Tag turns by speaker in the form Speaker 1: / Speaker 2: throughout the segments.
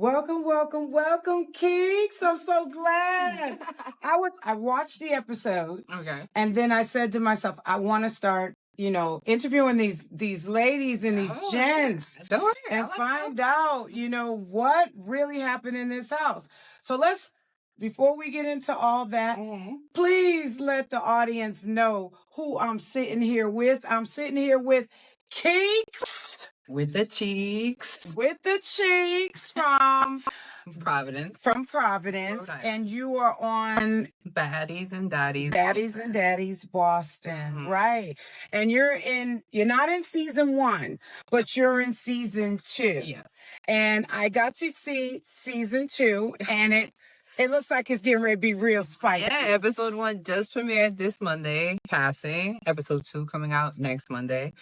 Speaker 1: Welcome, welcome, welcome, Keekz. I'm so glad. I watched the episode.
Speaker 2: Okay.
Speaker 1: And then I said to myself, I want to start, interviewing these ladies and these gents
Speaker 2: Don't worry.
Speaker 1: and find out, what really happened in this house. So before we get into all that, please let the audience know who I'm sitting here with. I'm sitting here with Keekz.
Speaker 2: With the cheeks.
Speaker 1: With the cheeks from
Speaker 2: Providence.
Speaker 1: From Providence. And you are on
Speaker 2: Baddies and Daddies.
Speaker 1: Baddies and Daddies Boston. Right. And you're not in season 1, but you're in season 2.
Speaker 2: Yes.
Speaker 1: And I got to see season 2, and it looks like it's getting ready to be real spicy.
Speaker 2: Yeah, episode 1 just premiered this Monday, passing. Episode 2 coming out next Monday.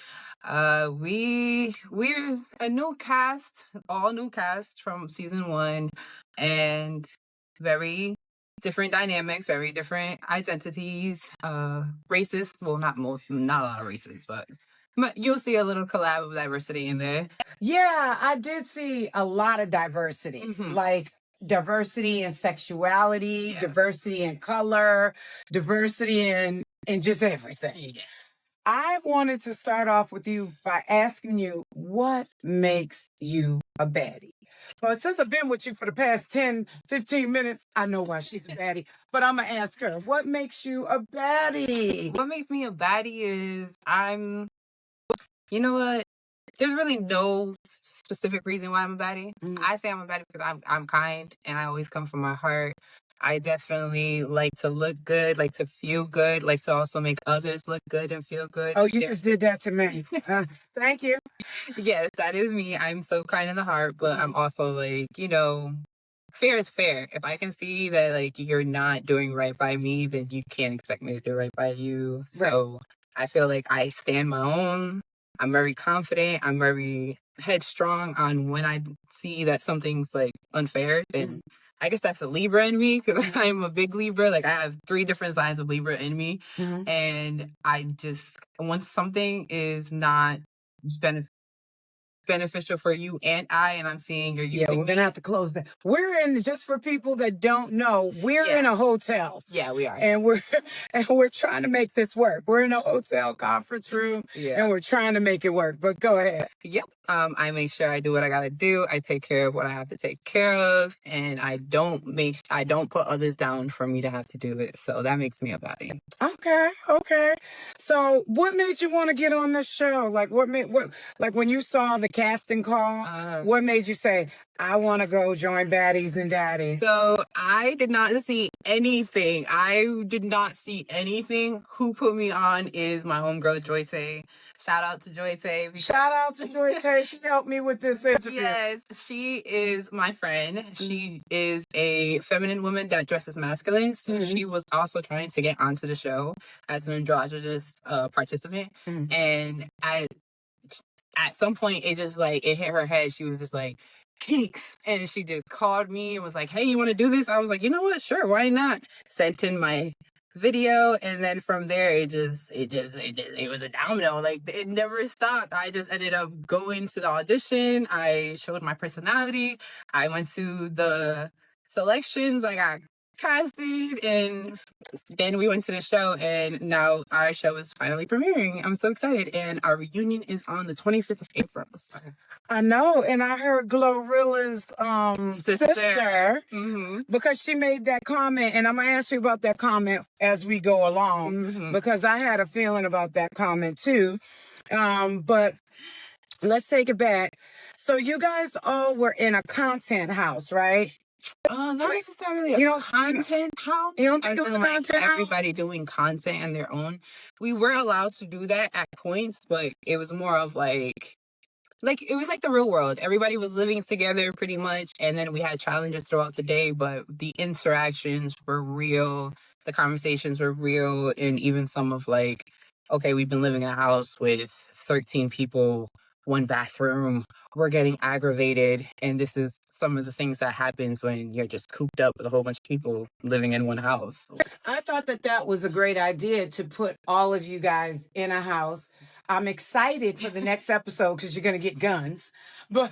Speaker 2: We're a new cast, all new cast from season 1, and very different dynamics, very different identities, races. Well, not a lot of races, but you'll see a little collab of diversity in there.
Speaker 1: Yeah, I did see a lot of diversity, like diversity in sexuality, diversity in color, diversity in just everything.
Speaker 2: Yes.
Speaker 1: I wanted to start off with you by asking you, what makes you a baddie? Well, since I've been with you for the past 10, 15 minutes, I know why she's a baddie, but I'm going to ask her, what makes you a baddie?
Speaker 2: What makes me a baddie is you know what? There's really no specific reason why I'm a baddie. I say I'm a baddie because I'm kind and I always come from my heart. I definitely like to look good, like to feel good, like to also make others look good and feel good.
Speaker 1: Oh, you just did that to me. Thank you.
Speaker 2: Yes, that is me. I'm so kind in the heart, but I'm also like, fair is fair. If I can see that like you're not doing right by me, then you can't expect me to do right by you.
Speaker 1: Right.
Speaker 2: So I feel like I stand my own. I'm very confident. I'm very headstrong on when I see that something's like unfair, then I guess that's a Libra in me because I'm a big Libra. Like I have 3 different signs of Libra in me. And I just, once something is not beneficial for you and I'm seeing you're using
Speaker 1: we're going to have to close that. We're in, just for people that don't know, we're in a hotel.
Speaker 2: Yeah, we are.
Speaker 1: And we're trying to make this work. We're in a hotel conference room and we're trying to make it work. But go ahead.
Speaker 2: Yep. I make sure I do what I gotta do. I take care of what I have to take care of, and I don't put others down for me to have to do it. So that makes me a baddie.
Speaker 1: Okay. So what made you want to get on this show? Like like when you saw the casting call, what made you say, I want to go join Baddies and Daddies?
Speaker 2: So I did not see anything. Who put me on is my homegirl Joy Tay. Shout out to Joy Tay.
Speaker 1: Shout out to Joy Tay. She helped me with this interview.
Speaker 2: Yes, she is my friend. She is a feminine woman that dresses masculine. So she was also trying to get onto the show as an androgynous participant. And at some point, it hit her head. She was just like, Keekz. And she just called me and was like, hey, you want to do this? I was like, you know what? Sure, why not? Sent in my video, and then from there it was a domino. Like it never stopped. I just ended up going to the audition. I showed my personality. I went to the selections. I got casted, and then we went to the show, and now our show is finally premiering. I'm so excited, and our reunion is on the 25th of April. So.
Speaker 1: I know, and I heard Glorilla's sister because she made that comment, and I'm gonna ask you about that comment as we go along because I had a feeling about that comment too. But let's take it back. So you guys all were in a content house, right?
Speaker 2: Not necessarily a content house.
Speaker 1: You don't think it was a content house?
Speaker 2: Everybody doing content on their own. We were allowed to do that at points, but it was more of like it was like the real world. Everybody was living together pretty much, and then we had challenges throughout the day, but the interactions were real. The conversations were real, and even some of like, okay, we've been living in a house with 13 people, 1 bathroom, we're getting aggravated, and this is some of the things that happens when you're just cooped up with a whole bunch of people living in one house.
Speaker 1: I thought that was a great idea to put all of you guys in a house. I'm excited for the next episode because you're going to get guns. But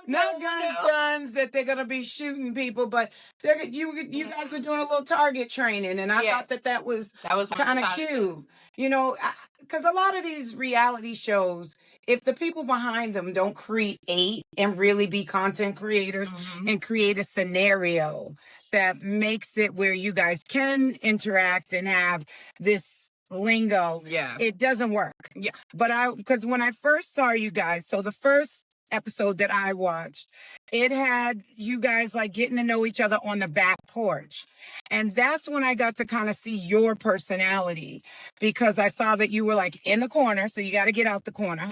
Speaker 1: Not guns that they're gonna be shooting people, but you guys were doing a little target training, and I thought that was kind of cute. You know, because a lot of these reality shows, if the people behind them don't create and really be content creators and create a scenario that makes it where you guys can interact and have this lingo, it doesn't work. Yeah. But because when I first saw you guys, so the first episode that I watched, it had you guys like getting to know each other on the back porch. And that's when I got to kind of see your personality, because I saw that you were like in the corner, so you got to get out the corner.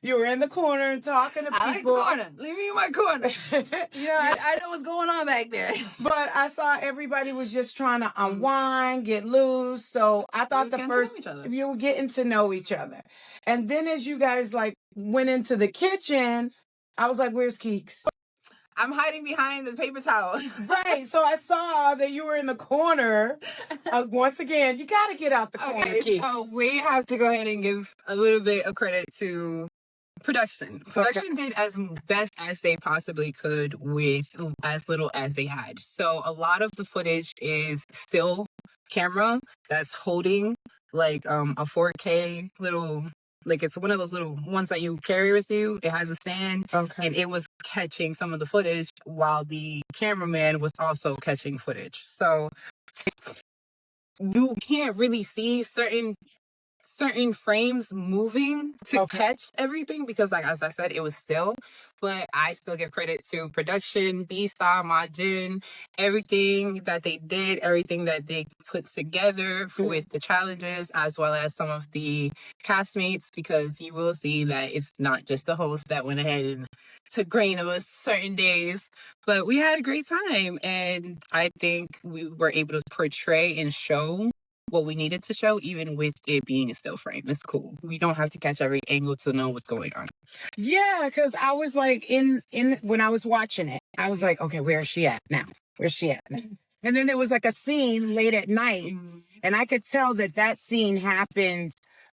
Speaker 1: You were in the corner and talking to people. I like the corner. Leave me in my corner. I know what's going on back there. But I saw everybody was just trying to unwind, get loose. So I thought the first you were getting to know each other. And then as you guys like went into the kitchen, I was like, where's Keekz? I'm hiding behind the paper towel. Right. So I saw that you were in the corner. Once again, you got to get out the corner, Keekz.
Speaker 2: So we have to go ahead and give a little bit of credit to production. Production did as best as they possibly could with as little as they had. So a lot of the footage is still camera that's holding like a 4K little, like it's one of those little ones that you carry with you. It has a stand, and it was catching some of the footage while the cameraman was also catching footage. So you can't really see certain frames moving to catch everything, because like as I said, it was still. But I still give credit to production, B-Star, Majin, everything that they did, everything that they put together with the challenges, as well as some of the castmates, because you will see that it's not just the host that went ahead and took grain of us certain days. But we had a great time, and I think we were able to portray and show what we needed to show, even with it being a still frame. It's cool. We don't have to catch every angle to know what's going on. Yeah, because I was like in when I was watching it, I was like, okay, where is she at now? Where's she at now? And then there was like a scene late at night, and I could tell that scene happened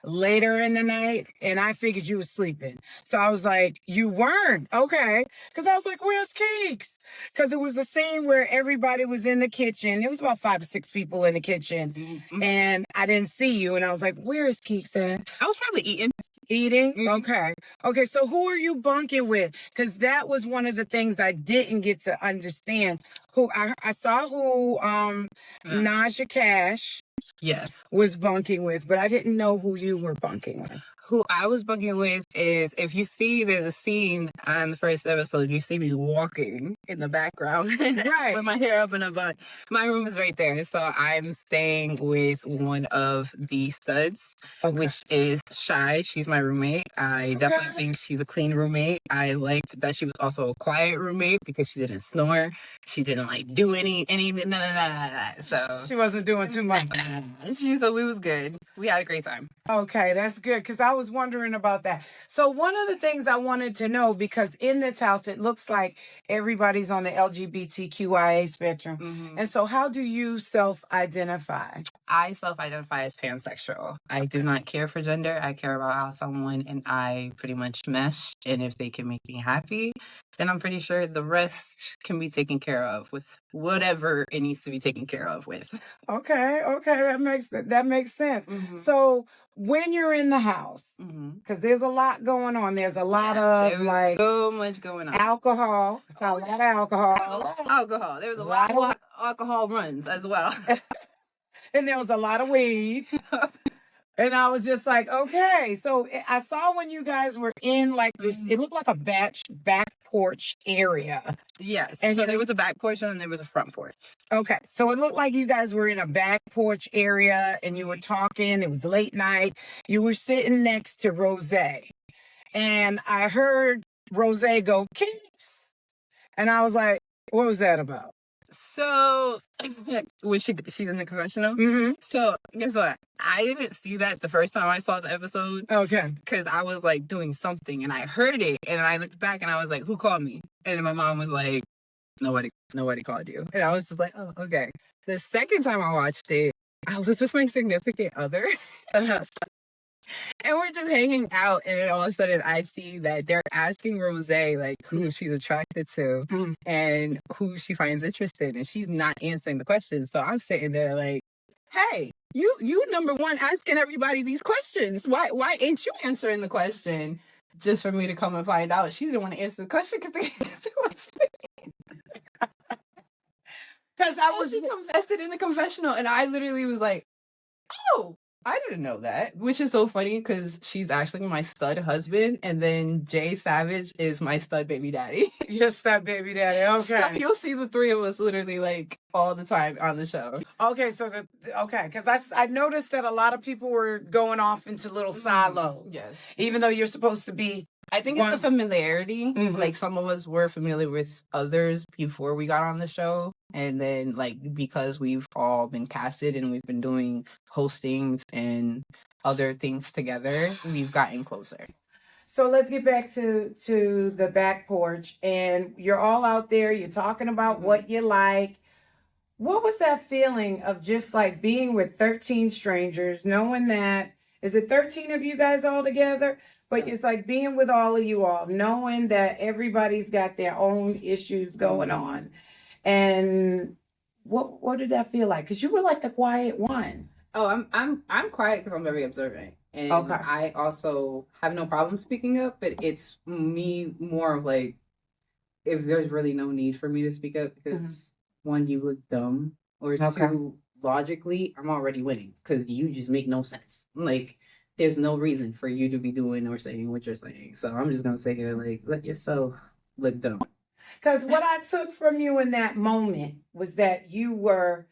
Speaker 2: later in the night, and I figured you were sleeping. So I was like, you weren't? Okay. Because I was like, where's Keekz? Because it was a scene where everybody was in the kitchen. There was about 5 or 6 people in the kitchen, and I didn't see you, and I was like, where is Keekz at? I was probably eating. Eating? Okay, so who are you bunking with? Because that was one of the things I didn't get to understand. Who I saw who Naja Cash was bunking with, but I didn't know who you were bunking with. Who I was bunking with is, if you see there's a scene on the first episode, you see me walking in the background with my hair up in a bun. My room is right there. So I'm staying with one of the studs, which is Shy. She's my roommate. I definitely think she's a clean roommate. I liked that she was also a quiet roommate because she didn't snore. She didn't like do any so she wasn't doing too much. So we was good. We had a great time. Okay, that's good, because I was wondering about that. So one of the things I wanted to know, because in this house it looks like everybody's on the LGBTQIA spectrum, and so how do you self-identify? I self-identify as pansexual. I do not care for gender. I care about how someone and I pretty much mesh, and if they can make me happy, then I'm pretty sure the rest can be taken care of with whatever it needs to be taken care of with. Okay, that makes sense. So when you're in the house, because there's a lot going on, there's a lot of like so much going on. Alcohol. It's a lot of alcohol. There's a lot of alcohol. There was a lot of alcohol runs as well. And there was a lot of weed. And I was just like, okay. So I saw when you guys were in like this, it looked like a back porch area. Yes. And so there was a back porch and there was a front porch. Okay. So it looked like you guys were in a back porch area and you were talking. It was late night. You were sitting next to Rose. And I heard Rose go, Keekz. And I was like, what was that about? So, when she's in the confessional. So, guess what? I didn't see that the first time I saw the episode. Okay. Because I was like doing something and I heard it and I looked back and I was like, who called me? And then my mom was like, nobody called you. And I was just like, oh, okay. The second time I watched it, I was with my significant other. And we're just hanging out, and then all of a sudden I see that they're asking Rose like who she's attracted to and who she finds interested, and she's not answering the questions. So I'm sitting there like, hey, you number one asking everybody these questions. Why ain't you answering the question? Just for me to come and find out she didn't want to answer the question because she confessed it in the confessional, and I literally was like, oh, I didn't know that, which is so funny because she's actually my stud husband, and then Jay Savage is my stud baby daddy.
Speaker 1: Your stud baby daddy, okay.
Speaker 2: So you'll see the three of us literally like all the time on the show.
Speaker 1: Okay, so because I noticed that a lot of people were going off into little silos.
Speaker 2: Yes.
Speaker 1: Even though you're supposed to be.
Speaker 2: I think it's the familiarity. Like some of us were familiar with others before we got on the show. And then like because we've all been casted and we've been doing hostings and other things together, we've gotten closer.
Speaker 1: So let's get back to the back porch, and you're all out there, you're talking about what you like. What was that feeling of just like being with 13 strangers, knowing that, is it 13 of you guys all together? But it's like being with all of you all, knowing that everybody's got their own issues going on. And what did that feel like? Because you were like the quiet one.
Speaker 2: Oh, I'm quiet because I'm very observant. And I also have no problem speaking up, but it's me more of like, if there's really no need for me to speak up, because one, you look dumb, or two, logically, I'm already winning because you just make no sense. Like, there's no reason for you to be doing or saying what you're saying. So I'm just going to say here, like, let yourself look dumb.
Speaker 1: Because what I took from you in that moment was that you were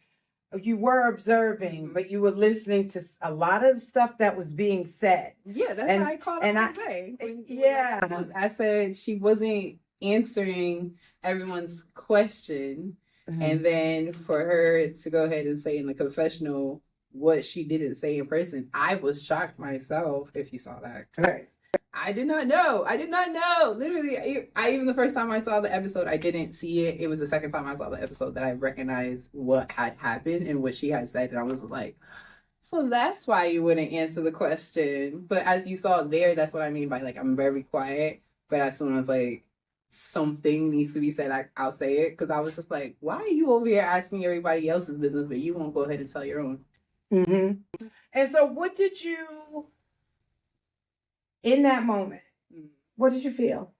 Speaker 1: observing, but you were listening to a lot of stuff that was being said.
Speaker 2: Yeah, that's how I called her. I said she wasn't answering everyone's question. And then for her to go ahead and say in the confessional what she didn't say in person, I was shocked myself, if you saw that.
Speaker 1: Right.
Speaker 2: I did not know. Literally, even the first time I saw the episode, I didn't see it. It was the second time I saw the episode that I recognized what had happened and what she had said. And I was like, so that's why you wouldn't answer the question. But as you saw there, that's what I mean by like, I'm very quiet. But as soon as like something needs to be said, I'll say it. Because I was just like, why are you over here asking everybody else's business, but you won't go ahead and tell your own?
Speaker 1: And so what did you... in that moment, what did you feel?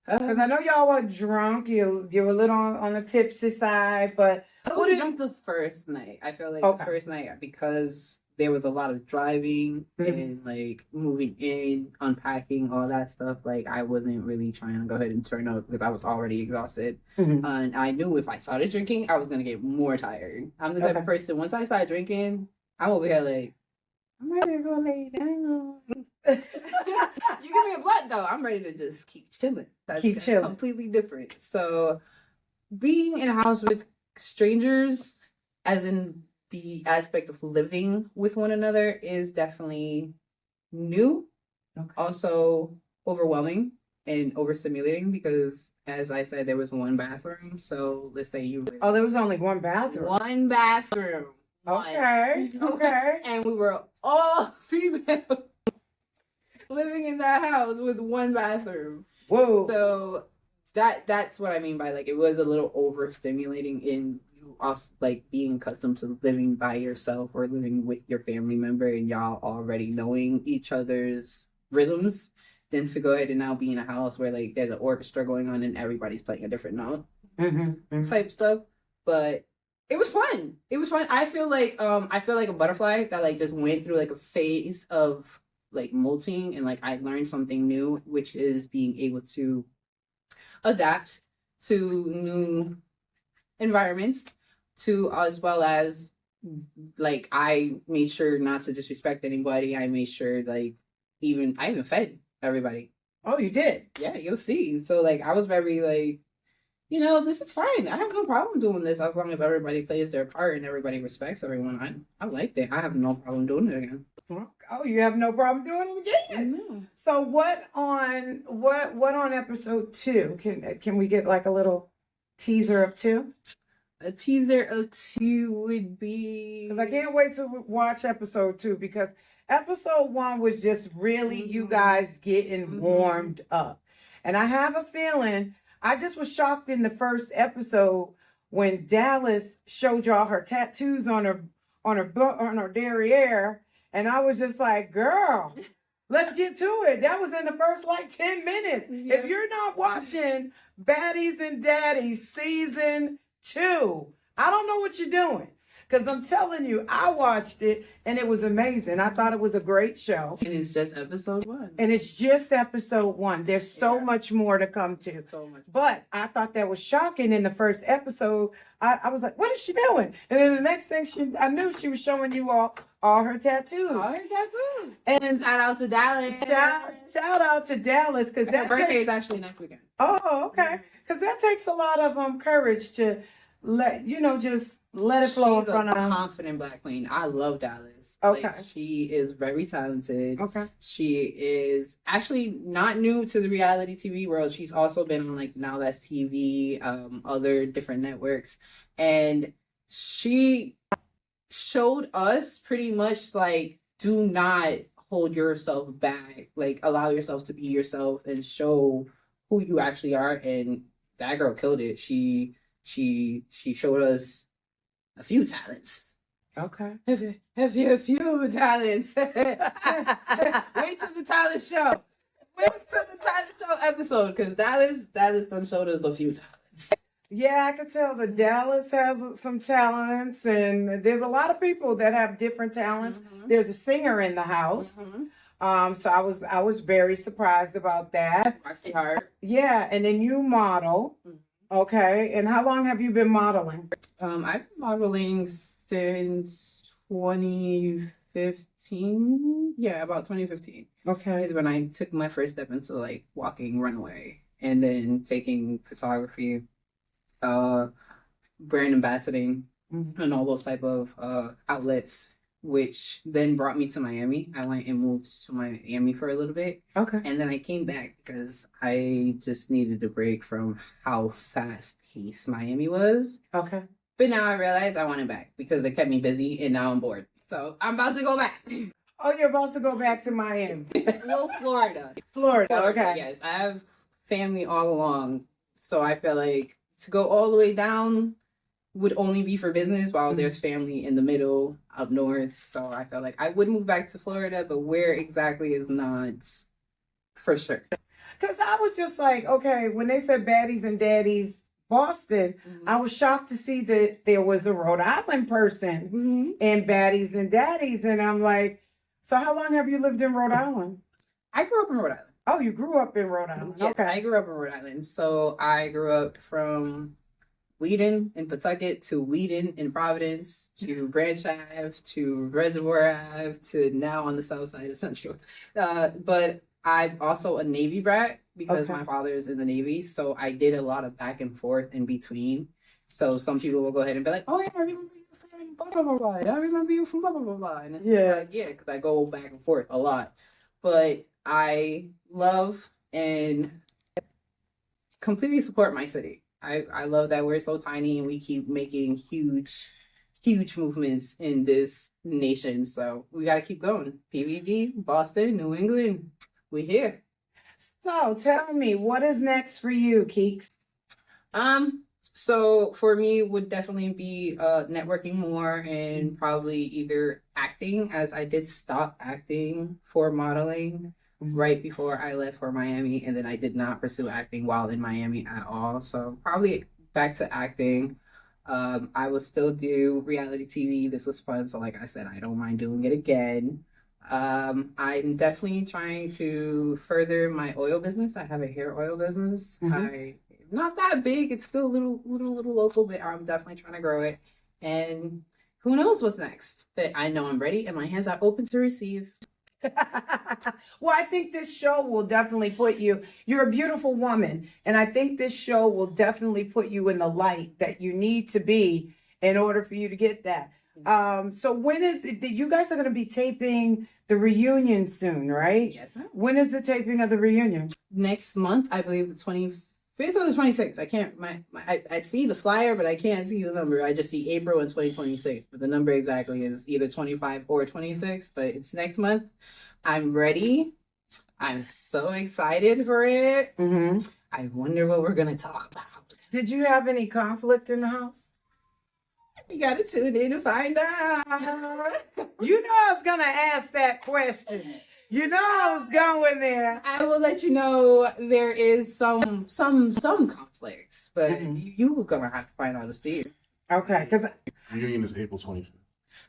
Speaker 1: Because I know y'all were drunk. You were a little on the tipsy side, but...
Speaker 2: I was drunk the first night. I feel like the first night, because there was a lot of driving and like moving in, unpacking, all that stuff. Like I wasn't really trying to go ahead and turn up because I was already exhausted. And I knew if I started drinking, I was going to get more tired. I'm the type of person, once I start drinking, I'm over here like, I'm ready to go lay down. You give me a blunt though, I'm ready to just keep chilling. That's completely different. So being in a house with strangers, as in the aspect of living with one another, is definitely new. Also overwhelming and overstimulating because, as I said, there was one bathroom. So let's say you...
Speaker 1: Oh, there was only one bathroom.
Speaker 2: One bathroom.
Speaker 1: Okay.
Speaker 2: And we were all female living in that house with one bathroom.
Speaker 1: Whoa.
Speaker 2: So that's what I mean by like, it was a little overstimulating in you also like being accustomed to living by yourself or living with your family member and y'all already knowing each other's rhythms, than to go ahead and now be in a house where like there's an orchestra going on and everybody's playing a different note type stuff. But it was fun. I feel like a butterfly that like just went through like a phase of like molting, and like I learned something new, which is being able to adapt to new environments, to as well as like I made sure not to disrespect anybody. I made sure like I even fed everybody.
Speaker 1: Oh, you did?
Speaker 2: Yeah, you'll see. So like I was very like, you know, this is fine. I have no problem doing this as long as everybody plays their part and everybody respects everyone. I like that. I have no problem doing it again.
Speaker 1: Oh, you have no problem doing it again? No. So what on episode 2? Can we get like a little teaser of 2?
Speaker 2: A teaser of 2 would be...
Speaker 1: Because I can't wait to watch episode 2, because Episode 1 was just really you guys getting warmed up. And I have a feeling, I just was shocked in the first episode when Dallas showed y'all her tattoos on her derriere. And I was just like, girl, let's get to it. That was in the first like 10 minutes. Yeah. If you're not watching Baddies and Daddies season 2, I don't know what you're doing. Because I'm telling you, I watched it and it was amazing. I thought it was a great show.
Speaker 2: And it's just episode 1.
Speaker 1: And it's just episode 1. There's so much more to come to.
Speaker 2: So much.
Speaker 1: But I thought that was shocking in the first episode. I was like, what is she doing? And then the next thing I knew she was showing you all her tattoos.
Speaker 2: All her tattoos.
Speaker 1: And
Speaker 2: shout out to Dallas.
Speaker 1: Shout out to Dallas. Because
Speaker 2: her birthday is actually next weekend.
Speaker 1: Oh, okay. Because that takes a lot of courage to just let it flow in front of her.
Speaker 2: Confident Black queen. I love Dallas.
Speaker 1: Okay.
Speaker 2: Like, she is very talented.
Speaker 1: Okay.
Speaker 2: She is actually not new to the reality TV world. She's also been on like Now That's TV, other different networks. And she showed us pretty much like, do not hold yourself back. Like, allow yourself to be yourself and show who you actually are. And that girl killed it. She showed us a few talents.
Speaker 1: Okay.
Speaker 2: A few talents. Wait till the talent show. Wait till the talent show episode, because Dallas done showed us a few talents.
Speaker 1: Yeah, I could tell that Dallas has some talents, and there's a lot of people that have different talents. Mm-hmm. There's a singer in the house. Mm-hmm. So I was very surprised about that.
Speaker 2: Working hard.
Speaker 1: Yeah, and then you model. Mm-hmm. Okay, and how long have you been modeling?
Speaker 2: I've been modeling since 2015. Yeah, about 2015.
Speaker 1: Okay.
Speaker 2: Is when I took my first step into like walking runway and then taking photography, brand ambassadoring, and all those type of outlets, which then brought me to Miami. I went and moved to Miami for a little bit.
Speaker 1: Okay.
Speaker 2: And then I came back because I just needed a break from how fast-paced Miami was.
Speaker 1: Okay.
Speaker 2: But now I realize I want it back because they kept me busy and now I'm bored. So I'm about to go back.
Speaker 1: Oh, you're about to go back to Miami.
Speaker 2: Well, Florida.
Speaker 1: Florida, okay.
Speaker 2: Yes, I have family all along. So I feel like to go all the way down would only be for business while there's family in the middle up north. So I felt like I would move back to Florida, but where exactly is not for sure.
Speaker 1: Because I was just like, okay, when they said Baddies and Daddies Boston, I was shocked to see that there was a Rhode Island person in Baddies and Daddies. And I'm like, so how long have you lived in Rhode Island?
Speaker 2: I grew up in Rhode Island.
Speaker 1: Oh, you grew up in Rhode Island.
Speaker 2: Yes,
Speaker 1: okay.
Speaker 2: I grew up in Rhode Island. So I grew up from Wheaton in Pawtucket to Wheaton in Providence to Branch Ave to Reservoir Ave to now on the south side of Central. But I'm also a Navy brat because my father is in the Navy. So I did a lot of back and forth in between. So some people will go ahead and be like, oh, yeah, I remember you from blah, blah, blah, blah. I remember you from blah, blah, blah, blah. And it's like, yeah, because I go back and forth a lot. But I love and completely support my city. I love that we're so tiny and we keep making huge movements in this nation. So we got to keep going. PVD, Boston, New England, we're here.
Speaker 1: So tell me, what is next for you, Keekz?
Speaker 2: So for me would definitely be networking more and probably either acting, as I did stop acting for modeling right before I left for Miami, and then I did not pursue acting while in Miami at all. So probably back to acting. I will still do reality TV. This was fun. So like I said, I don't mind doing it again. I'm definitely trying to further my oil business. I have a hair oil business. Not that big. It's still a little local, but I'm definitely trying to grow it. And who knows what's next? But I know I'm ready and my hands are open to receive.
Speaker 1: Well, I think this show will definitely put you're a beautiful woman. And I think this show will definitely put you in the light that you need to be in order for you to get that. So when is it, you guys are going to be taping the reunion soon, right?
Speaker 2: Yes, ma'am.
Speaker 1: When is the taping of the reunion?
Speaker 2: Next month, I believe the 5th or the 26th. I can't. I see the flyer, but I can't see the number. I just see April in 2026. But the number exactly is either 25 or 26. But it's next month. I'm ready. I'm so excited for it. Mm-hmm. I wonder what we're gonna talk about.
Speaker 1: Did you have any conflict in the house?
Speaker 2: You gotta tune in to find out.
Speaker 1: You know I was gonna ask that question. You know I was going there.
Speaker 2: I will let you know there is some conflicts, but you're gonna have to find out to see.
Speaker 1: Okay, because
Speaker 3: reunion is April 25th.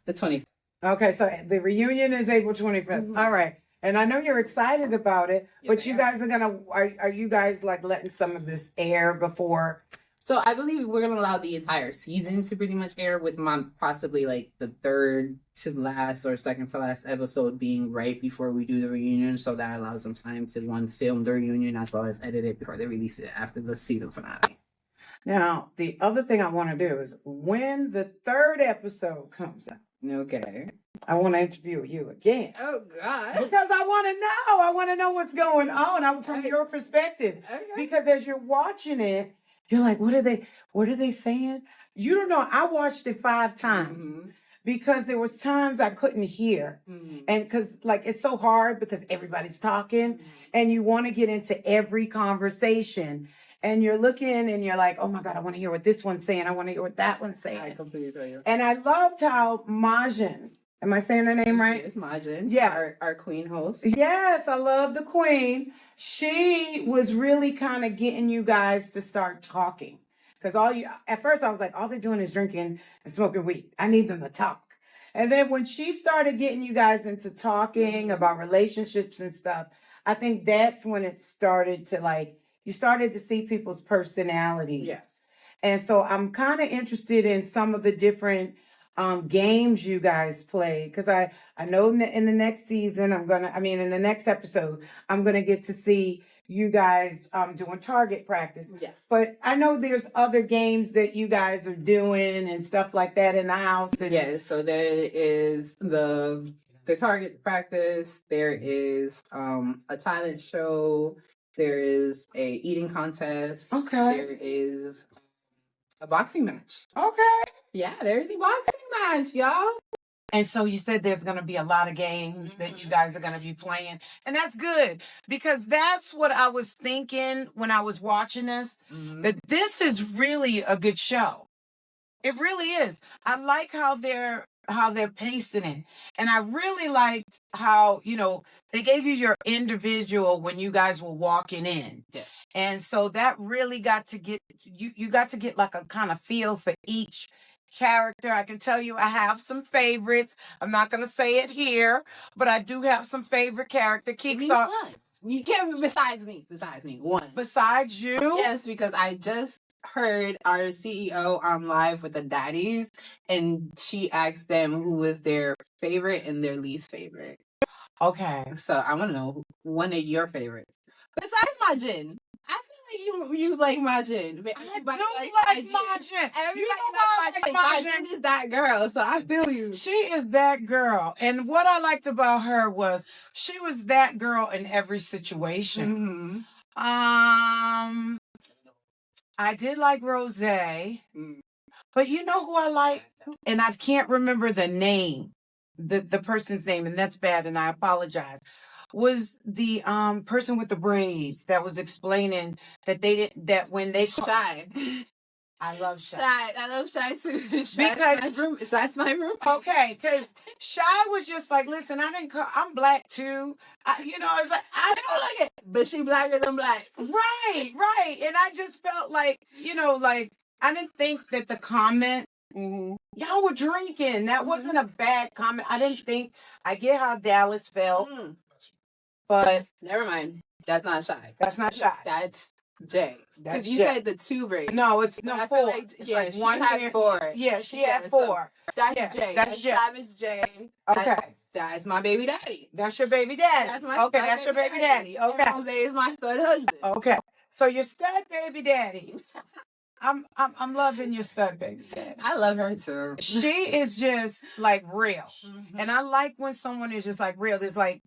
Speaker 2: The 20th.
Speaker 1: Okay, so the reunion is April 25th. Mm-hmm. All right. And I know you're excited about it, but you guys are you guys like letting some of this air before?
Speaker 2: So I believe we're gonna allow the entire season to pretty much air, with possibly like the third to last or second to last episode being right before we do the reunion, so that allows them time to film the reunion as well as edit it before they release it after the season finale.
Speaker 1: Now, the other thing I want to do is when the third episode comes out.
Speaker 2: Okay.
Speaker 1: I want to interview you again.
Speaker 2: Oh God!
Speaker 1: Because I want to know. I want to know what's going on from your perspective. Okay. Because as you're watching it, you're like, what are they saying? You don't know. I watched it 5 times because there was times I couldn't hear. And because like, it's so hard because everybody's talking and you want to get into every conversation and you're looking and you're like, oh my God, I want to hear what this one's saying. I want to hear what that one's saying.
Speaker 2: I completely agree.
Speaker 1: And I loved how Majin, am I saying her name right?
Speaker 2: It's Majin.
Speaker 1: Yeah.
Speaker 2: Our queen host.
Speaker 1: Yes, I love the queen. She was really kind of getting you guys to start talking. Because at first I was like, all they're doing is drinking and smoking weed. I need them to talk. And then when she started getting you guys into talking about relationships and stuff, I think that's when it started to you started to see people's personalities. Yes. And so I'm kind of interested in some of the different games you guys play, because I know in the next season in the next episode I'm gonna get to see you guys doing target practice. Yes. But I know there's other games that you guys are doing and stuff like that in the house.
Speaker 2: Yes. So there is the target practice. There is a talent show. There is a eating contest. Okay. There is a boxing match.
Speaker 1: Okay.
Speaker 2: Yeah, there's a boxing match, y'all.
Speaker 1: And so you said there's going to be a lot of games that you guys are going to be playing. And that's good, because that's what I was thinking when I was watching this, that this is really a good show. It really is. I like how they're pacing it. And I really liked how, they gave you your individual when you guys were walking in. Yes. And so that really got to get, you got to get like a kind of feel for each character. I can tell you I have some favorites. I'm not going to say it here, but I do have some favorite character. Keekz,
Speaker 2: you can't, besides me, one.
Speaker 1: Besides you?
Speaker 2: Yes, because I just heard our CEO on live with the daddies, and she asked them who was their favorite and their least favorite.
Speaker 1: Okay.
Speaker 2: So I want to know one of your favorites. Besides Majin. I feel like you like Majin.
Speaker 1: I don't like Majin.
Speaker 2: Everybody like Majin is that girl, so I feel you.
Speaker 1: She is that girl. And what I liked about her was she was that girl in every situation. Mm-hmm. I did like Rose, but you know who I like? And I can't remember the name, the person's name, and that's bad, and I apologize. Was the person with the braids that was explaining that when they
Speaker 2: Shy.
Speaker 1: I love Shy.
Speaker 2: I love Shy too. Because that's my room.
Speaker 1: Okay, because Shy was just like, listen, I'm black too. It's like I don't look it,
Speaker 2: but she blacker than black.
Speaker 1: Right. And I just felt like, I didn't think that the comment, y'all were drinking. That wasn't a bad comment. I get how Dallas felt, but
Speaker 2: never mind. That's not Shy.
Speaker 1: That's not Shy.
Speaker 2: That's Jay. Because you said the 2 braids.
Speaker 1: No, it's no 4.
Speaker 2: She had 4.
Speaker 1: Yeah, she had 4.
Speaker 2: That's Jay. That's Jay. Miss Jay.
Speaker 1: Okay.
Speaker 2: That's my baby daddy.
Speaker 1: That's your baby daddy. That's your baby daddy. Okay.
Speaker 2: And Jose is my stud husband.
Speaker 1: Okay. So your stud baby daddy. I'm loving your stud baby daddy.
Speaker 2: I love her too.
Speaker 1: She is just like real. Mm-hmm. And I like when someone is just like real. It's like,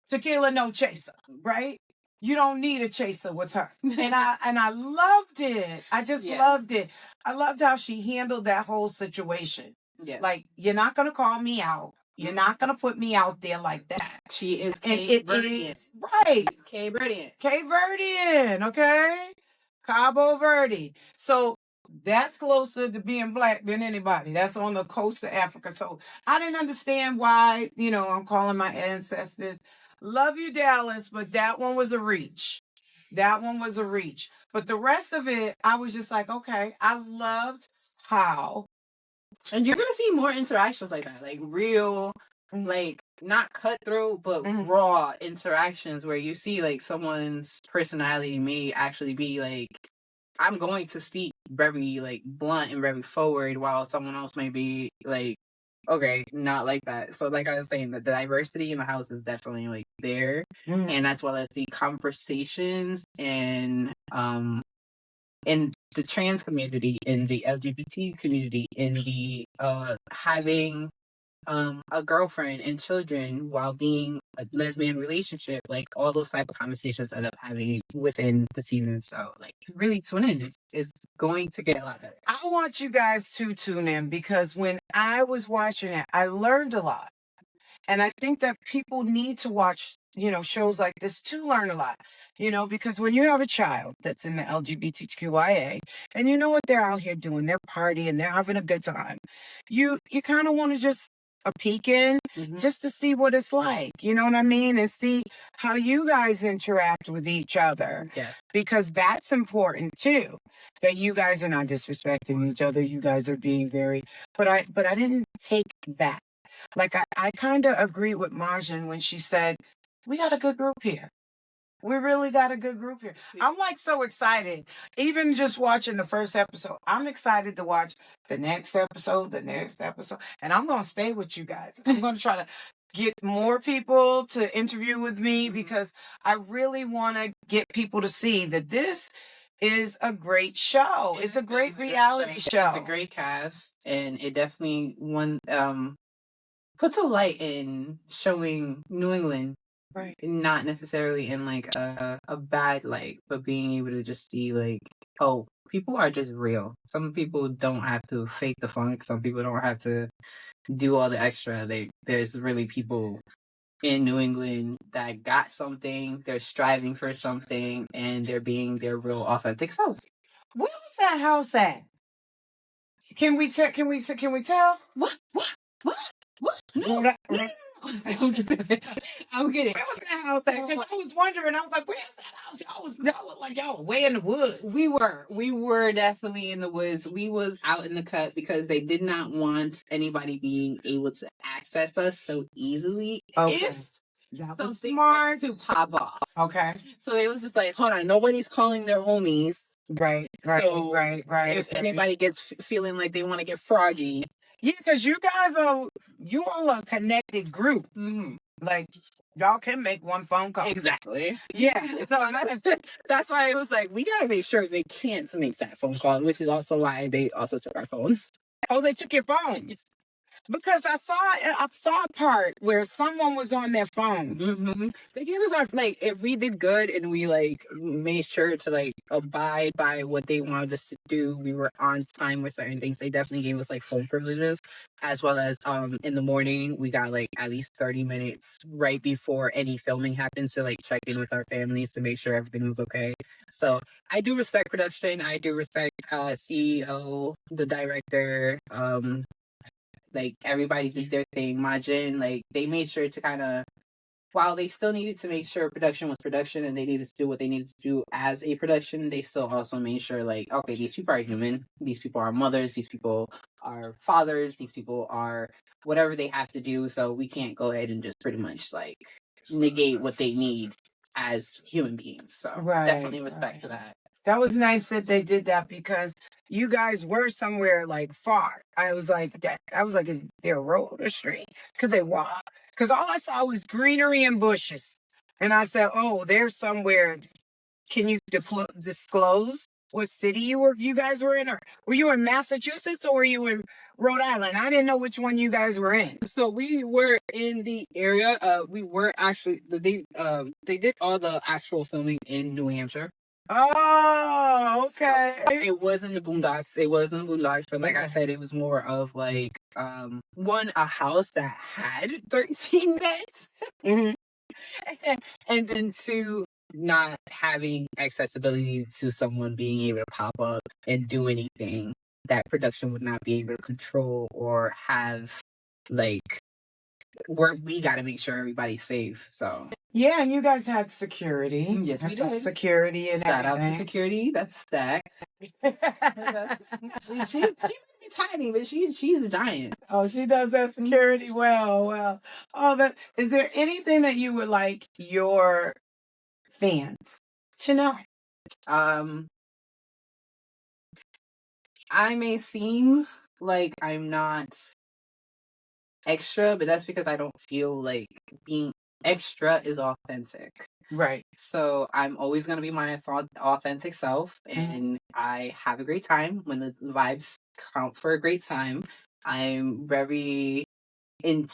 Speaker 1: tequila no chaser, right? you don't need a chaser with her. And I loved it. I just loved it. I loved how she handled that whole situation. Yes. Like, you're not gonna call me out. You're not gonna put me out there like that.
Speaker 2: She is Cape Verdean.
Speaker 1: Right.
Speaker 2: Cape Verdean.
Speaker 1: Cape Verdean, okay? Cabo Verde. So that's closer to being black than anybody. That's on the coast of Africa. So I didn't understand why, I'm calling my ancestors. Love you, Dallas, but that one was a reach. That one was a reach. But the rest of it, I was just like, okay, I loved how.
Speaker 2: And you're going to see more interactions like that, like real, like not cutthroat, but raw interactions where you see like someone's personality may actually be like, I'm going to speak very like blunt and very forward, while someone else may be like, okay, not like that. So like I was saying, the diversity in the house is definitely like there, and as well as the conversations and in the trans community, in the LGBT community, in the having a girlfriend and children while being a lesbian relationship, like all those type of conversations end up having within the season. So like really tune in. It's going to get a lot better.
Speaker 1: I want you guys to tune in, because when I was watching it, I learned a lot. And I think that people need to watch, shows like this to learn a lot, because when you have a child that's in the LGBTQIA and you know what they're out here doing, they're partying, they're having a good time. You kind of want to just a peek in just to see what it's like, you know what I mean? And see how you guys interact with each other.
Speaker 2: Yeah.
Speaker 1: Because that's important too. That you guys are not disrespecting each other. You guys are being but I didn't take that. Like, I kind of agree with Marjan when she said, we got a good group here. We really got a good group here. I'm like so excited. Even just watching the first episode, I'm excited to watch the next episode. And I'm going to stay with you guys. I'm going to try to get more people to interview with me, because I really want to get people to see that this is a great show. It's a great reality show.
Speaker 2: It's a great cast, and it definitely puts a light in showing New England,
Speaker 1: right?
Speaker 2: Not necessarily in like a bad light, but being able to just see like, oh, people are just real. Some people don't have to fake the funk. Some people don't have to do all the extra. There's really people in New England that got something. They're striving for something, and they're being their real authentic selves.
Speaker 1: Where was that house at? Can we tell?
Speaker 2: What? No. I'm kidding.
Speaker 1: Where was that house at? Because I was wondering. I was like, where's that house? Y'all look like y'all were way in the woods.
Speaker 2: We were definitely in the woods. We was out in the cut because they did not want anybody being able to access us so easily.
Speaker 1: Okay.
Speaker 2: If
Speaker 1: that was smart
Speaker 2: to pop off.
Speaker 1: Okay.
Speaker 2: So they was just like, hold on, nobody's calling their homies.
Speaker 1: Right. So, right.
Speaker 2: If anybody gets feeling like they want to get froggy.
Speaker 1: Yeah, because you all are a connected group.
Speaker 2: Mm-hmm.
Speaker 1: Like, y'all can make one phone call.
Speaker 2: Exactly.
Speaker 1: Yeah. So
Speaker 2: that's why it was like, we got to make sure they can't make that phone call, which is also why they also took our phones.
Speaker 1: Oh, they took your phones? Because I saw a part where someone was on their phone.
Speaker 2: Mm-hmm. They gave us our, like, if we did good and we, like, made sure to, like, abide by what they wanted us to do, we were on time with certain things, they definitely gave us, like, phone privileges, as well as, in the morning, we got, like, at least 30 minutes right before any filming happened to, like, check in with our families to make sure everything was okay. So, I do respect production, I do respect, CEO, the director, like, everybody did their thing. Majin, like, they made sure to kind of, while they still needed to make sure production was production and they needed to do what they needed to do as a production, they still also made sure, like, okay, these people are human. These people are mothers. These people are fathers. These people are whatever they have to do. So we can't go ahead and just pretty much, like, negate what they need as human beings. So definitely respect to that.
Speaker 1: That was nice that they did that, because you guys were somewhere like far. I was like, is there a road or street? Could they walk? Because all I saw was greenery and bushes. And I said, oh, there's somewhere. Can you disclose? what city you guys were in, or were you in Massachusetts or were you in Rhode Island? I didn't know which one you guys were in.
Speaker 2: So we were in the area. We were actually they did all the actual filming in New Hampshire.
Speaker 1: Oh, okay.
Speaker 2: So it was in the boondocks. But like I said, it was more of like one, a house that had 13 beds.
Speaker 1: Mm-hmm.
Speaker 2: And then two, not having accessibility to someone being able to pop up and do anything that production would not be able to control or have, like, we got to make sure everybody's safe. So
Speaker 1: yeah, and you guys had security.
Speaker 2: Yes, we did.
Speaker 1: Security and
Speaker 2: shout out to
Speaker 1: everything.
Speaker 2: security. That's Stacks. She's tiny, but she's a giant.
Speaker 1: Oh, she does that security well. Well, oh, is there anything that you would like your fans to know?
Speaker 2: I may seem like I'm not extra, but that's because I don't feel like being extra is authentic.
Speaker 1: Right.
Speaker 2: So I'm always going to be my authentic self, and I have a great time when the vibes count for a great time. I'm very I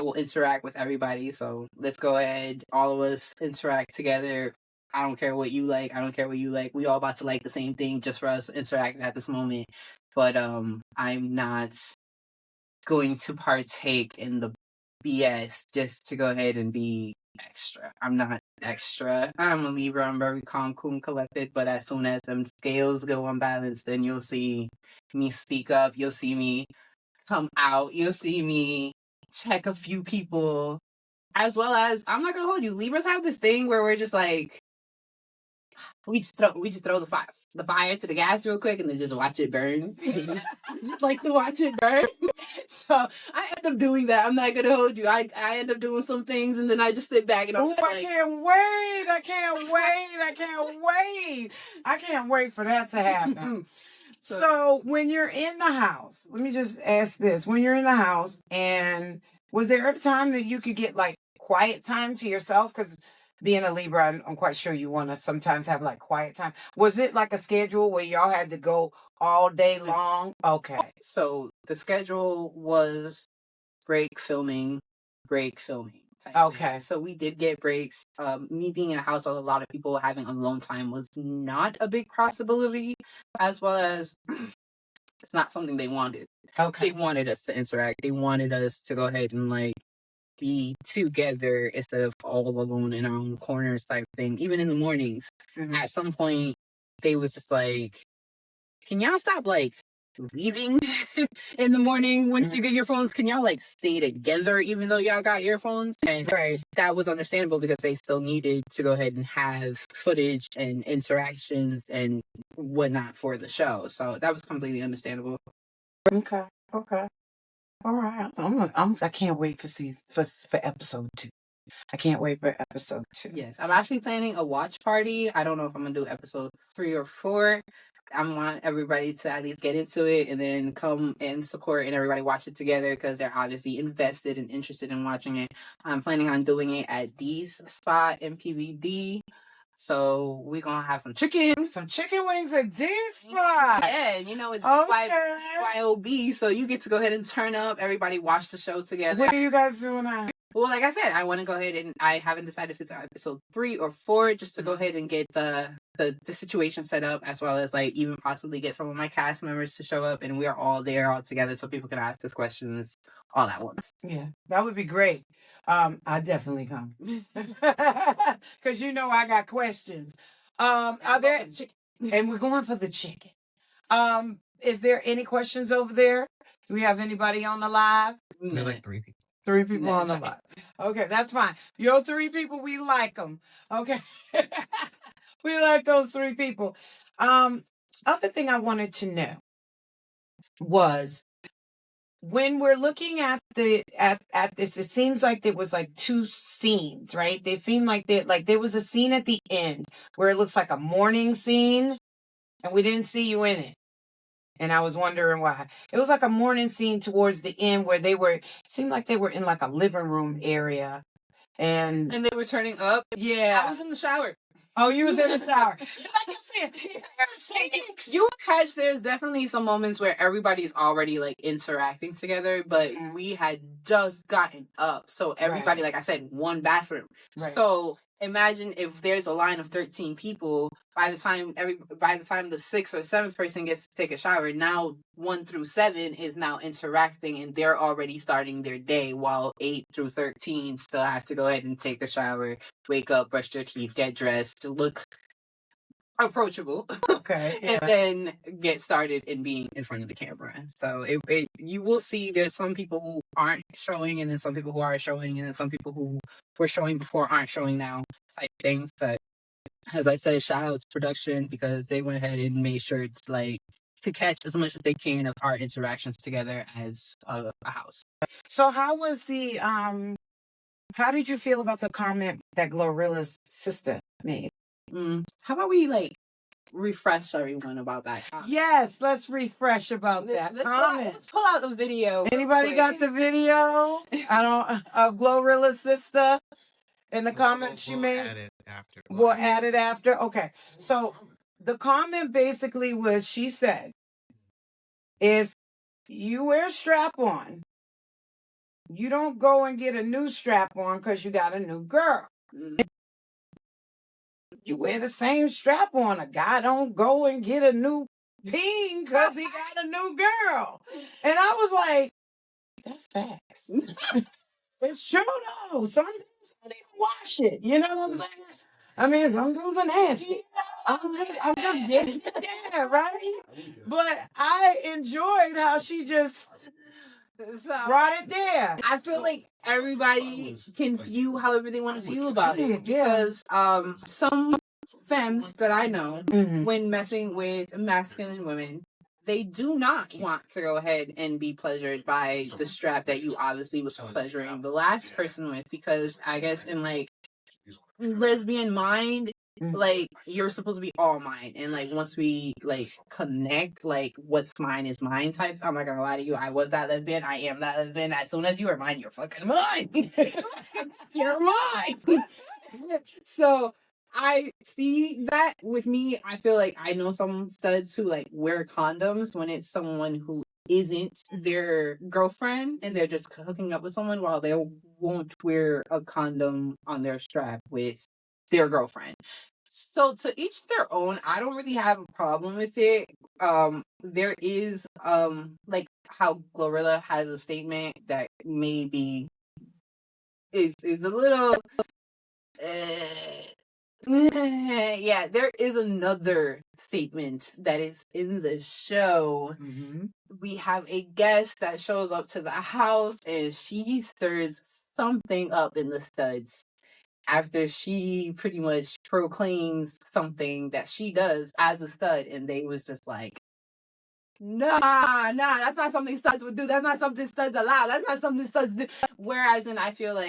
Speaker 2: will interact with everybody. So let's go ahead, all of us interact together. I don't care what you like. I don't care what you like. We all about to like the same thing just for us interacting at this moment. But I'm not going to partake in the BS just to go ahead and be extra. I'm not extra. I'm a Libra. I'm very calm, cool, and collected. But as soon as them scales go unbalanced, then you'll see me speak up. You'll see me come out. You'll see me check a few people. As well as, I'm not gonna hold you, Libras have this thing where we're just like, we just throw the fire to the gas real quick and then just watch it burn. Just like to watch it burn. So I end up doing that. I'm not gonna hold you. I end up doing some things and then I just sit back and I'm just like,
Speaker 1: I can't wait. I can't wait for that to happen. So when you're in the house, let me just ask this. When you're in the house, and was there ever time that you could get like quiet time to yourself? Because being a Libra, I'm quite sure you want to sometimes have like quiet time. Was it like a schedule where y'all had to go all day long? Okay.
Speaker 2: So the schedule was break filming.
Speaker 1: Okay.
Speaker 2: So we did get breaks. Me being in a house with a lot of people, having alone time was not a big possibility, as well as it's not something they wanted.
Speaker 1: Okay.
Speaker 2: They wanted us to interact. They wanted us to go ahead and like be together instead of all alone in our own corners type thing. Even in the mornings, at some point, they was just like, can y'all stop like leaving in the morning once you get your phones? Can y'all like stay together even though y'all got earphones? And that was understandable because they still needed to go ahead and have footage and interactions and whatnot for the show. So that was completely understandable.
Speaker 1: Okay. All right. I can't wait for episode 2. I can't wait for episode 2.
Speaker 2: Yes, I'm actually planning a watch party. I don't know if I'm gonna do episode 3 or 4. I want everybody to at least get into it and then come and support and everybody watch it together because they're obviously invested and interested in watching it. I'm planning on doing it at D's spot in PVD. So we're gonna have some chicken
Speaker 1: wings at D's spot.
Speaker 2: Yeah, you know it's YOB, so you get to go ahead and turn up. Everybody watch the show together.
Speaker 1: What are you guys doing now?
Speaker 2: Well, like I said, I want to go ahead and I haven't decided if it's episode 3 or 4, just to go ahead and get the situation set up, as well as like even possibly get some of my cast members to show up, and we are all there all together, so people can ask us questions all at once.
Speaker 1: Yeah, that would be great. I definitely come because you know I got questions. Are there? And we're going for the chicken. Is there any questions over there? Do we have anybody on the live?
Speaker 3: They're like 3 people.
Speaker 1: 3 people on the live. Okay, that's fine. Your 3 people, we like them. Okay. We like those 3 people. Other thing I wanted to know was when we're looking at this, it seems like there was like 2 scenes, right? They seem like there was a scene at the end where it looks like a morning scene, and we didn't see you in it. And I was wondering why. It was like a morning scene towards the end where seemed like they were in like a living room area. And
Speaker 2: they were turning up.
Speaker 1: Yeah.
Speaker 2: I was in the shower.
Speaker 1: Oh, you was in the shower. Because I kept saying, Keekz.
Speaker 2: You catch there's definitely some moments where everybody's already like interacting together, but we had just gotten up. So everybody, like I said, one bathroom. Right. So imagine if there's a line of 13 people, by the time the 6th or 7th person gets to take a shower, now 1 through 7 is now interacting and they're already starting their day, while 8 through 13 still have to go ahead and take a shower, wake up, brush their teeth, get dressed, look approachable. Okay. Yeah. And then get started in being in front of the camera. So you will see there's some people who aren't showing, and then some people who are showing, and then some people who were showing before aren't showing now type things. But as I said, shout out to production because they went ahead and made sure to catch as much as they can of our interactions together as a house.
Speaker 1: So how did you feel about the comment that Glorilla's sister made?
Speaker 2: How about we refresh everyone about that comment?
Speaker 1: Yes, let's refresh about that comment.
Speaker 2: Let's pull out the video.
Speaker 1: Anybody got the video? Of Glorilla's sister in the comment she made?
Speaker 3: Add it after.
Speaker 1: We'll add it after. Okay. So the comment basically was, she said, if you wear strap on, you don't go and get a new strap on because you got a new girl. You wear the same strap on. A guy don't go and get a new peen because he got a new girl. And I was like, that's facts. It's true though. Some dudes don't even wash it. You know what I'm saying? I mean, some dudes are nasty. I'm just getting it there, right? But I enjoyed how she just brought it there.
Speaker 2: I feel like everybody can view however they want to feel about it. Because some femmes that I know, when messing with masculine women, they do not want to go ahead and be pleasured by the strap that you obviously was pleasuring the last person with, because I guess in lesbian mind, you're supposed to be all mine, and once we connect, what's mine is mine types. I'm not gonna lie to you, I was that lesbian, I am that lesbian. As soon as you are mine, you're fucking mine. You're mine. So I see that with me. I feel like I know some studs who wear condoms when it's someone who isn't their girlfriend and they're just hooking up with someone, while they won't wear a condom on their strap with their girlfriend. So to each their own. I don't really have a problem with it. There is how Glorilla has a statement that maybe is a little yeah, there is another statement that is in the show. We have a guest that shows up to the house and she stirs something up in the studs after she pretty much proclaims something that she does as a stud, and they was just like, nah, that's not something studs would do. That's not something studs allow. That's not something studs do. Whereas then I feel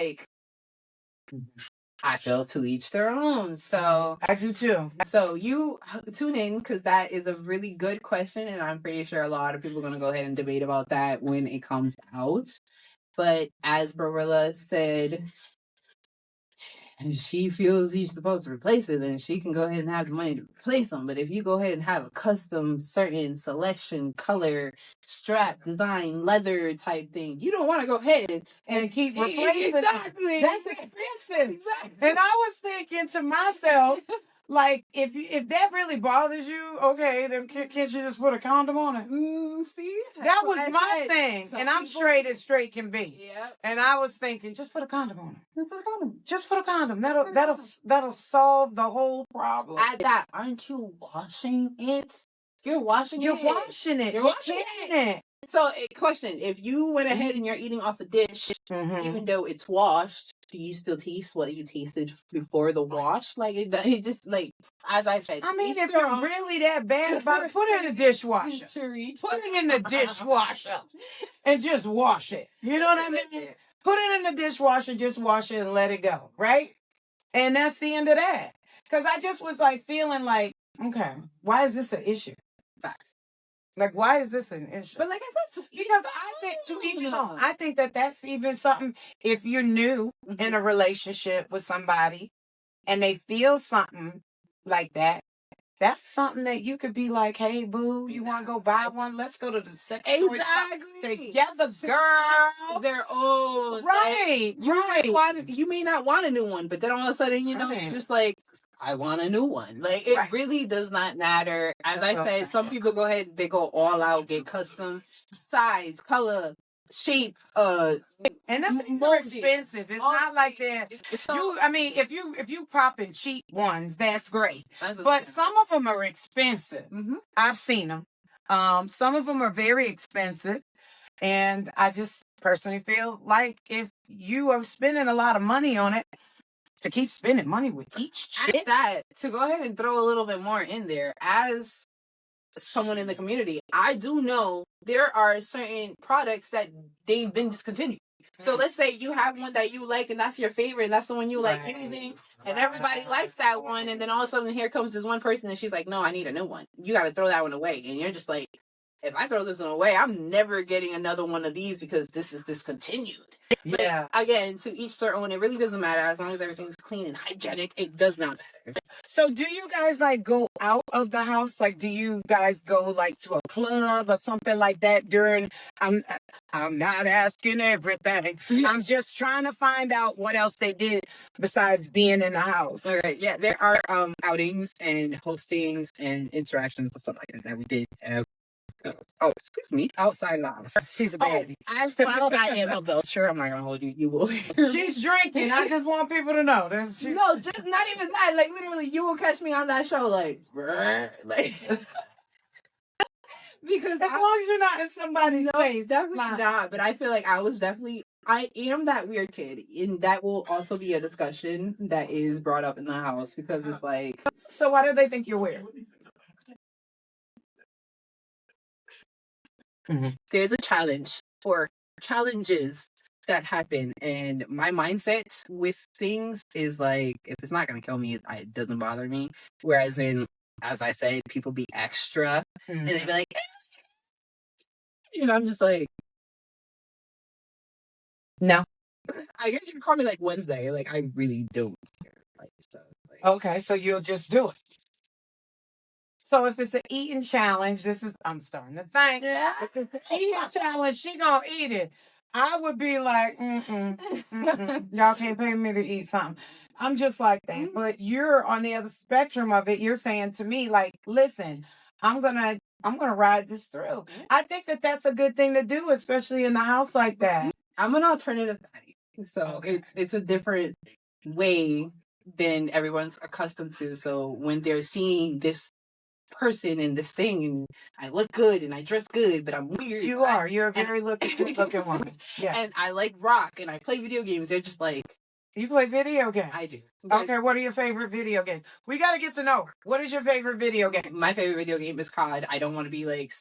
Speaker 2: to each their own. So
Speaker 1: I do too.
Speaker 2: So you tune in, because that is a really good question, and I'm pretty sure a lot of people are going to go ahead and debate about that when it comes out. But as Barilla said, if she feels he's supposed to replace it, then she can go ahead and have the money to replace them. But if you go ahead and have a custom, certain selection, color, strap, design, leather type thing, you don't want to go ahead and keep replacing.
Speaker 1: Exactly. That's expensive. Exactly. And I was thinking to myself, if that really bothers you, okay, then can't you just put a condom on it?
Speaker 2: See?
Speaker 1: That was my thing. And I'm straight as straight can be.
Speaker 2: Yeah.
Speaker 1: And I was thinking, just put a condom on it. Just put a condom. That'll solve the whole problem.
Speaker 2: At that, aren't you washing it? You're washing
Speaker 1: it. You're washing it.
Speaker 2: So, question: if you went ahead and you're eating off a dish, even though it's washed, do you still taste what you tasted before the wash? It just as I said.
Speaker 1: I mean, if you're really that bad about it, put it in the dishwasher. Put it in the dishwasher and just wash it. You know what I mean? Put it in the dishwasher, just wash it and let it go, right? And that's the end of that. Because I just was feeling okay, why is this an issue?
Speaker 2: Facts.
Speaker 1: Why is this an issue?
Speaker 2: But I said,
Speaker 1: because I think to each his own. I think that's even something, if you're new in a relationship with somebody and they feel something like that, that's something that you could be like, hey, boo, you want to go buy one? Let's go to the sex toy shop together, girl.
Speaker 2: They're old.
Speaker 1: Right, right.
Speaker 2: You may not want a new one, but then all of a sudden, you're just like, I want a new one. Like, it really does not matter. As I said, some people go ahead, they go all out, get custom size, color, shape,
Speaker 1: and them things are expensive. It's not like that. If you popping cheap ones, that's great. But some of them are expensive. I've seen them. Some of them are very expensive, and I just personally feel like if you are spending a lot of money on it, to keep spending money with each shit.
Speaker 2: To go ahead and throw a little bit more in there, as someone in the community, I do know there are certain products that they've been discontinued. So let's say you have one that you like and that's your favorite and that's the one you like using and everybody likes that one, and then all of a sudden here comes this one person and she's like, no, I need a new one. You got to throw that one away. And you're just like, if I throw this one away, I'm never getting another one of these because this is discontinued.
Speaker 1: Yeah.
Speaker 2: But again, to each their own. It really doesn't matter as long as everything's clean and hygienic. It does not matter.
Speaker 1: So, do you guys like go out of the house? Like, do you guys go like to a club or something like that during? I'm not asking everything. I'm just trying to find out what else they did besides being in the house.
Speaker 2: All right. Yeah, there are outings and hostings and interactions and stuff like that we did as. Oh, excuse me. Outside lounge.
Speaker 1: She's a baddie.
Speaker 2: I am a belcher. I'm not gonna hold you. You will.
Speaker 1: She's drinking. I just want people to know.
Speaker 2: No, just not even that. Like literally, you will catch me on that show. Like because
Speaker 1: as long as you're not in somebody's face,
Speaker 2: definitely not. But I feel like I am that weird kid, and that will also be a discussion that is brought up in the house because it's like.
Speaker 1: So why do they think you're weird?
Speaker 2: There's a challenge or challenges that happen, and my mindset with things is like, if it's not gonna kill me, it doesn't bother me. Whereas as I said, people be extra and they be like, I'm just like,
Speaker 1: no.
Speaker 2: I guess you can call me like Wednesday. Like I really don't care.
Speaker 1: Okay, so you'll just do it. So if it's an eating challenge, I'm starting to think. Yeah. If it's an eating challenge, she gonna eat it. I would be like, y'all can't pay me to eat something. I'm just like that. But you're on the other spectrum of it. You're saying to me, like, listen, I'm gonna ride this through. I think that's a good thing to do, especially in the house like that.
Speaker 2: I'm an alternative baddie, so it's a different way than everyone's accustomed to. So when they're seeing this person and this thing, and I look good and I dress good, but I'm weird.
Speaker 1: You're a very good looking woman. Yeah.
Speaker 2: And I like rock and I play video games. They're just like,
Speaker 1: you play video games?
Speaker 2: I do.
Speaker 1: Okay, what are your favorite video games? We got to get to know. What is your favorite video game?
Speaker 2: My favorite video game is COD. I don't want to be like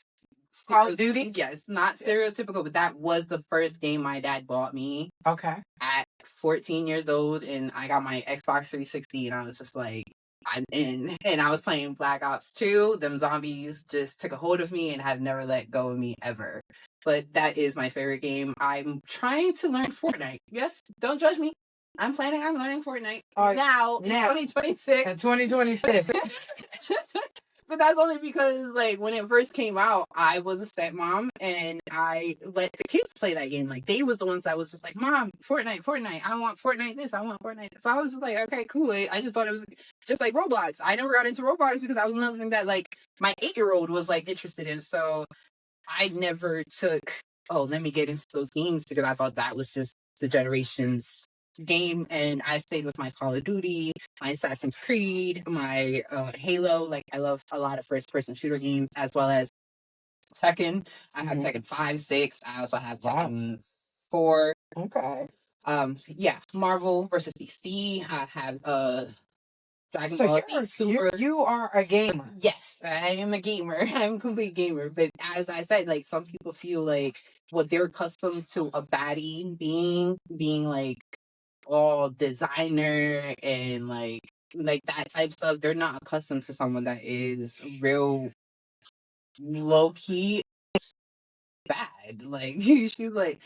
Speaker 1: Call of Duty?
Speaker 2: Yes, not stereotypical, but that was the first game my dad bought me.
Speaker 1: Okay.
Speaker 2: At 14 years old, and I got my Xbox 360, and I was just like, I'm in. And I was playing Black Ops 2. Them zombies just took a hold of me and have never let go of me ever. But that is my favorite game. I'm trying to learn Fortnite. Yes, don't judge me. I'm planning on learning Fortnite now in 2026.
Speaker 1: In 2026.
Speaker 2: But that's only because, like, when it first came out, I was a stepmom, and I let the kids play that game. Like, they was the ones that was just like, Mom, Fortnite, I want Fortnite this, I want Fortnite this. So I was just like, okay, cool. I just thought it was just like Roblox. I never got into Roblox because that was another thing that, like, my 8-year-old was, like, interested in. So I never took, let me get into those games because I thought that was just the generation's game, and I stayed with my Call of Duty, my Assassin's Creed, my Halo. Like, I love a lot of first-person shooter games, as well as Tekken. I have Tekken 5, 6. I also have Tekken 4.
Speaker 1: Okay.
Speaker 2: Yeah, Marvel versus DC. I have Dragon Ball Z Super.
Speaker 1: You are a gamer.
Speaker 2: Yes, I am a gamer. I'm a complete gamer. But as I said, like, some people feel like what they're accustomed to a baddie being like all designer and like that type stuff, they're not accustomed to someone that is real low key bad. Like she's like,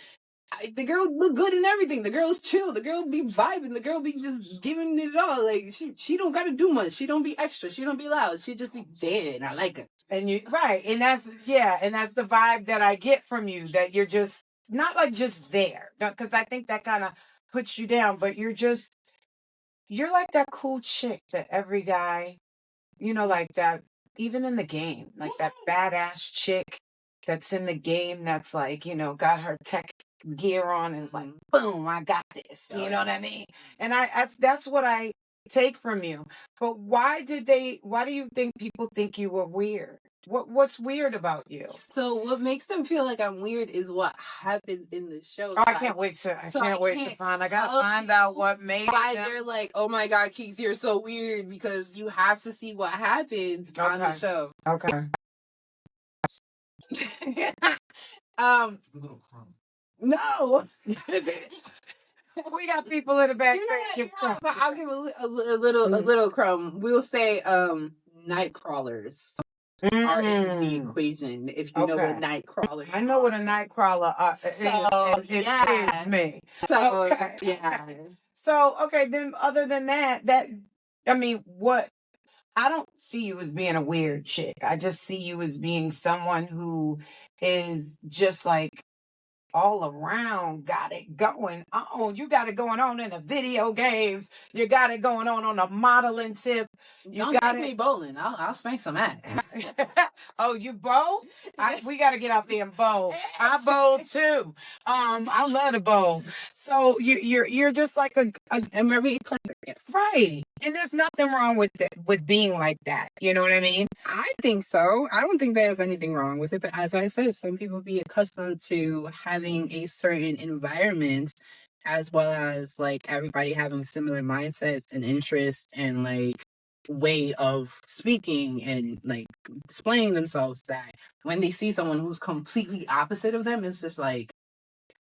Speaker 2: the girl look good in everything. The girl's chill. The girl be vibing. The girl be just giving it all. Like she don't gotta do much. She don't be extra. She don't be loud. She just be there, and I like her.
Speaker 1: And you right, and that's the vibe that I get from you. That you're just not like just there, because I think that kind of puts you down. But you're like that cool chick that every guy, like that, even in the game, like that badass chick that's in the game that's like, got her tech gear on and is like, boom, I got this. You know what I mean? And that's what I take from you. But why do you think people think you were weird? What's weird about you?
Speaker 2: So what makes them feel like I'm weird is what happened in the show.
Speaker 1: Oh, I can't wait to find. I gotta find out what made
Speaker 2: why they're like, oh my God, Keekz, you're so weird, because you have to see what happens on the show.
Speaker 1: Okay.
Speaker 2: No.
Speaker 1: We got people in the back saying,
Speaker 2: but I'll give a little crumb. We'll say night crawlers are in the equation, if you know what night crawlers
Speaker 1: I know what a night crawler is me.
Speaker 2: So yeah.
Speaker 1: So then other than that I mean, what, I don't see you as being a weird chick. I just see you as being someone who is just like all around got it going on. You got it going on in the video games. You got it going on the modeling tip.
Speaker 2: You got me bowling. I'll spank some ass.
Speaker 1: Oh, you bowl? We got to get out there and bowl. I bowl too. I love to bowl. So you're just like a
Speaker 2: very clever.
Speaker 1: Right. And there's nothing wrong with being like that. You know what I mean?
Speaker 2: I think so. I don't think there's anything wrong with it. But as I said, some people be accustomed to having a certain environment, as well as like everybody having similar mindsets and interests and like way of speaking and like displaying themselves, that when they see someone who's completely opposite of them, it's just like,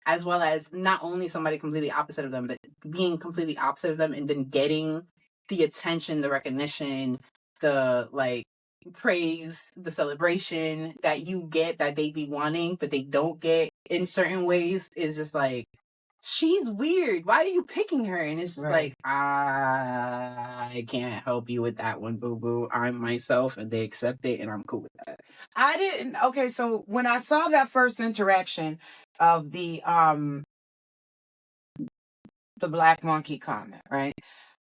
Speaker 2: as well as not only somebody completely opposite of them, but being completely opposite of them and then getting the attention, the recognition, the like praise, the celebration that you get, that they be wanting, but they don't get in certain ways, is just like, she's weird. Why are you picking her? And it's just like, I can't help you with that one, boo boo. I'm myself, and they accept it, and I'm cool with that.
Speaker 1: I didn't. Okay, so when I saw that first interaction of the Black Monkey comment, right?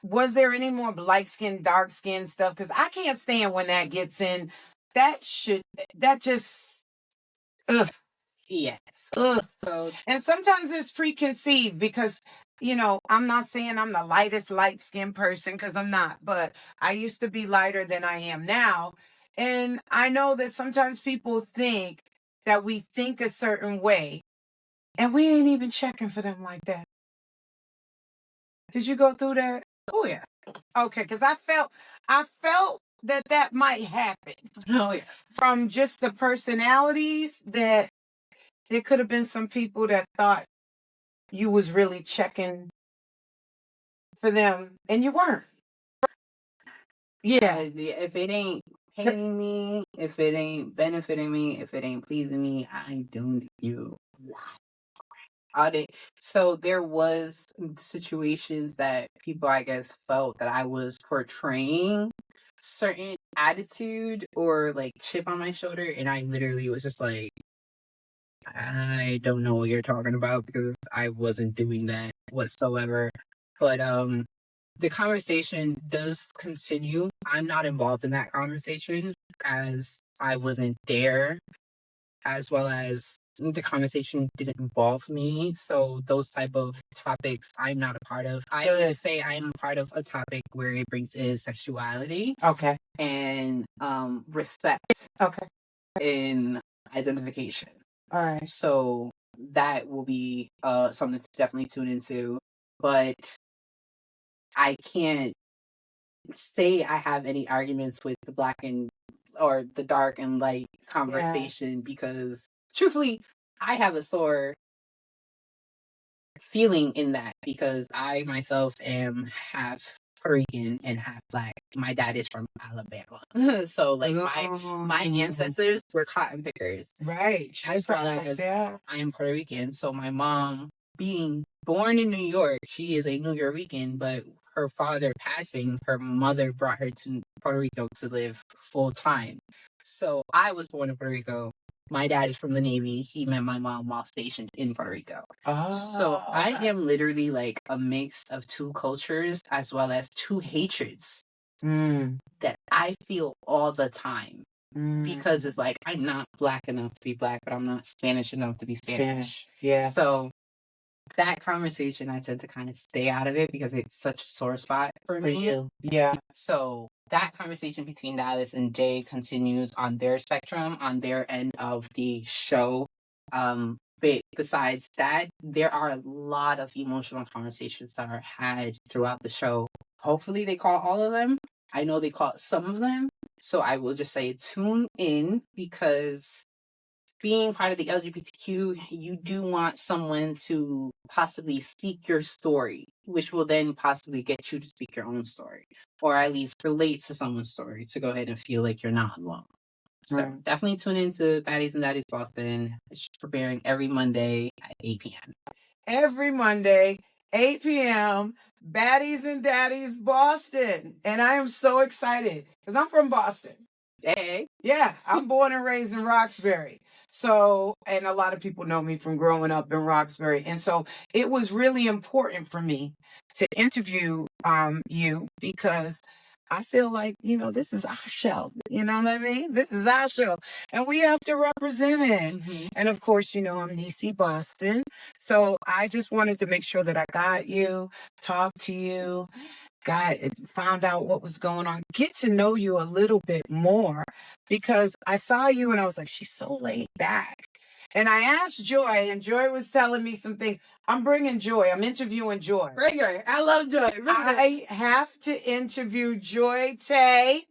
Speaker 1: Was there any more light skin, dark skin stuff? Because I can't stand when that gets in. That just. Ugh.
Speaker 2: Yes.
Speaker 1: Ugh. So, and sometimes it's preconceived because, I'm not saying I'm the lightest light skinned person, because I'm not, but I used to be lighter than I am now. And I know that sometimes people think that we think a certain way, and we ain't even checking for them like that. Did you go through that?
Speaker 2: Oh yeah.
Speaker 1: Okay, because I felt that might happen.
Speaker 2: Oh yeah.
Speaker 1: From just the personalities, that there could have been some people that thought you was really checking for them, and you weren't. Yeah.
Speaker 2: If it ain't paying me, if it ain't benefiting me, if it ain't pleasing me, I don't do audit. So there was situations that people, I guess, felt that I was portraying certain attitude or like chip on my shoulder, and I literally was just like, I don't know what you're talking about, because I wasn't doing that whatsoever. But the conversation does continue. I'm not involved in that conversation, as I wasn't there, as well as the conversation didn't involve me. So those type of topics I'm not a part of. I would say I'm part of a topic where it brings in sexuality.
Speaker 1: Okay.
Speaker 2: And respect.
Speaker 1: Okay.
Speaker 2: In identification.
Speaker 1: All right.
Speaker 2: So that will be something to definitely tune into. But I can't say I have any arguments with the black or the dark and light conversation, because truthfully, I have a sore feeling in that, because I myself am half Puerto Rican and half black. My dad is from Alabama. So like my ancestors were cotton pickers.
Speaker 1: Right.
Speaker 2: As well as I am Puerto Rican. So my mom, being born in New York, she is a New Yorican, but her father passing, her mother brought her to Puerto Rico to live full time. So I was born in Puerto Rico. My dad is from the Navy. He met my mom while stationed in Puerto Rico. So I am literally like a mix of two cultures as well as two hatreds that I feel all the time. Because it's like, I'm not black enough to be black, but I'm not Spanish enough to be Spanish. Yeah. So that conversation, I tend to kind of stay out of it because it's such a sore spot for me.
Speaker 1: Yeah.
Speaker 2: So that conversation between Dallas and Jay continues on their spectrum, on their end of the show. But besides that, there are a lot of emotional conversations that are had throughout the show. Hopefully they call all of them. I know they caught some of them. So I will just say tune in, because being part of the LGBTQ, you do want someone to possibly speak your story, which will then possibly get you to speak your own story, or at least relate to someone's story to go ahead and feel like you're not alone. So definitely tune into Baddies and Daddies Boston. It's preparing every Monday at 8 p.m.
Speaker 1: Every Monday, 8 p.m., Baddies and Daddies Boston. And I am so excited because I'm from Boston.
Speaker 2: Hey.
Speaker 1: Yeah, I'm born and raised in Roxbury. So, and a lot of people know me from growing up in Roxbury. And so it was really important for me to interview you, because I feel like, this is our show. You know what I mean? This is our show. And we have to represent it. And of course, I'm Neci Boston. So I just wanted to make sure that I got you, talked to you, found out what was going on, get to know you a little bit more, because I saw you and I was like, she's so laid back. And I asked Joy, and Joy was telling me some things. I'm bringing Joy. I'm interviewing Joy.
Speaker 2: Bring her. I love Joy.
Speaker 1: I have to interview Joy Tay.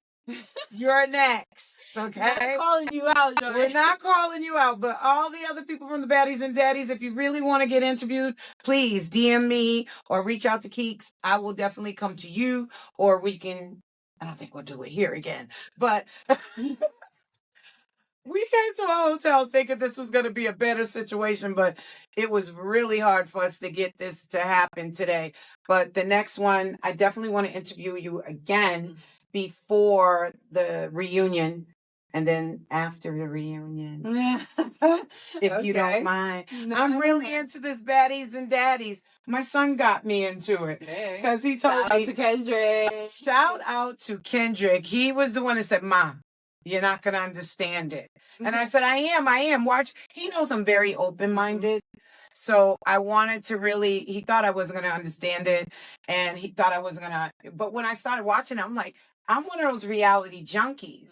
Speaker 1: You're next, okay?
Speaker 2: Not calling you out, Joy.
Speaker 1: We're not calling you out, but all the other people from the Baddies and Daddies, if you really want to get interviewed, please DM me or reach out to Keekz. I will definitely come to you, or we can, I don't think we'll do it here again, but we came to a hotel thinking this was going to be a better situation, but it was really hard for us to get this to happen today. But the next one, I definitely want to interview you again before the reunion, and then after the reunion, if you don't mind. I'm really into this Baddies and Daddies. My son got me into it because he told me.
Speaker 2: Shout out to Kendrick.
Speaker 1: Shout out to Kendrick. He was the one that said, Mom, you're not going to understand it. And I said, I am. Watch. He knows I'm very open-minded. So I wanted to really, he thought I wasn't going to understand it. And he thought I wasn't going to, but when I started watching it, I'm like, I'm one of those reality junkies.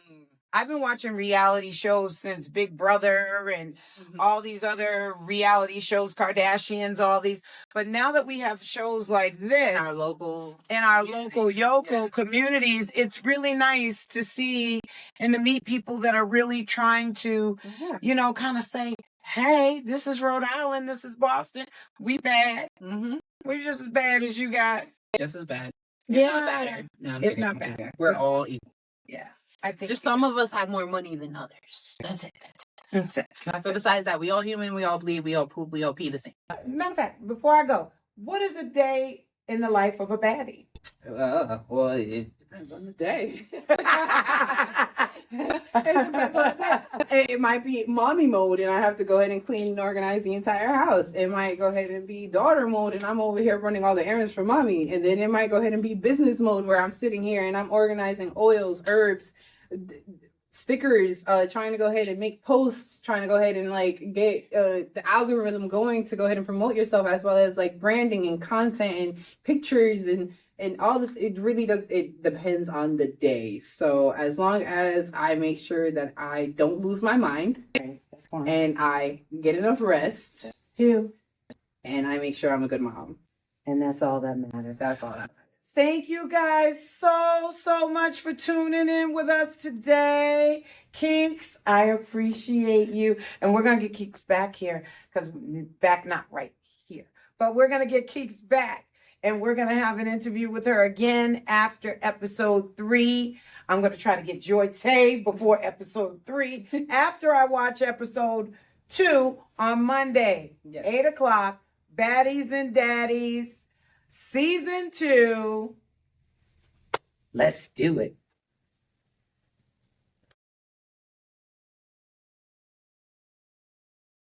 Speaker 1: I've been watching reality shows since Big Brother and all these other reality shows, Kardashians, all these. But now that we have shows like this
Speaker 2: in our local
Speaker 1: Yoko communities, it's really nice to see and to meet people that are really trying to, kind of say, hey, this is Rhode Island, this is Boston. We bad. We're just as bad as you guys.
Speaker 2: Just as bad.
Speaker 1: It's
Speaker 2: not better. No,
Speaker 1: it's not bad.
Speaker 2: We're all equal.
Speaker 1: Yeah. I think
Speaker 2: just some of us have more money than others. That's it. But besides that, we all human, we all bleed, we all poop, we all pee the same.
Speaker 1: Matter of fact, before I go, what is a day in the life of a baddie?
Speaker 2: Well, it depends on the day. It might be mommy mode and I have to go ahead and clean and organize the entire house. It might go ahead and be daughter mode and I'm over here running all the errands for mommy. And then it might go ahead and be business mode where I'm sitting here and I'm organizing oils, herbs, stickers, trying to go ahead and make posts, trying to go ahead and get the algorithm going to go ahead and promote yourself, as well as branding and content and pictures and all this. It really does. It depends on the day. So as long as I make sure that I don't lose my mind,
Speaker 1: that's fine,
Speaker 2: and I get enough rest
Speaker 1: too,
Speaker 2: and I make sure I'm a good mom,
Speaker 1: and that's all that matters.
Speaker 2: That's all that matters.
Speaker 1: Thank you guys so much for tuning in with us today. Keekz, I appreciate you. And we're going to get Keekz back here, because back not right here, but we're going to get Keekz back. and we're going to have an interview with her again after episode 3. I'm going to try to get Joy Tay before episode 3 after I watch episode 2 on Monday, 8 o'clock, Baddies and Daddies, season 2. Let's do it.